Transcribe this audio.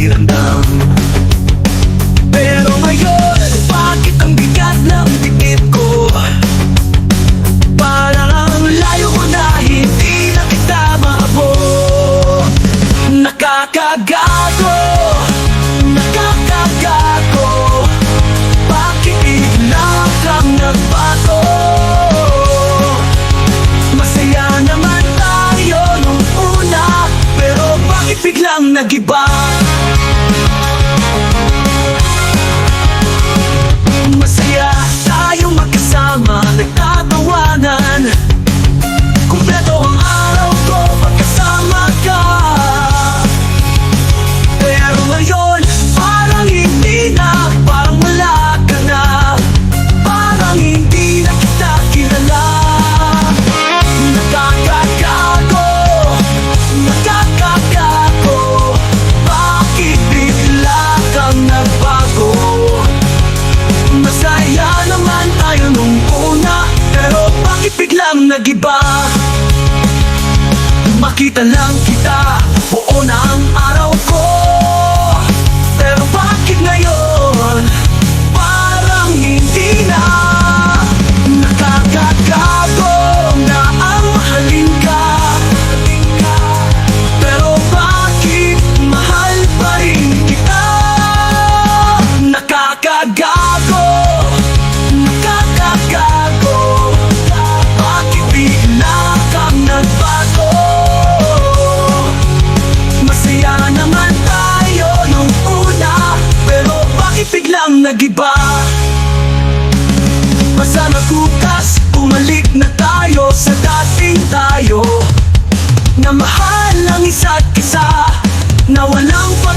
pakiramdam. Pero ngayon, bakit ang bigat ng dibdib ko? Parang ang layo ko na hindi na kita maabot. Nakakagago, nakakagago. Bakit bigla kang nagbago? Masaya naman tayo nung una, pero bakit biglang nag-iba? Masaya tayong magkasama, nagtatawanan. Kumpleto ang araw ko pagkasama ka. Pero ngayon, parang hindi na, parang wala ka na. Parang hindi na kita kilala. Nakakagago, nakakagago. Bakit bigla kang nagbago? Masaya naman tayo nung una, pero bakit biglang nag-iba? Makita lang kita, buo na ang araw ko. Pero bakit ngayon, parang hindi na? Nakakagago na ang mahalin ka. Pero bakit mahal pa rin kita? Nakakagago, nakakagago. Bakit bigla kang nagbago? Masaya naman tayo nung una, pero bakit biglang nag-iba? Sana bukas, bumalik na tayo sa dating tayo, na mahal ang isa't isa, na walang pag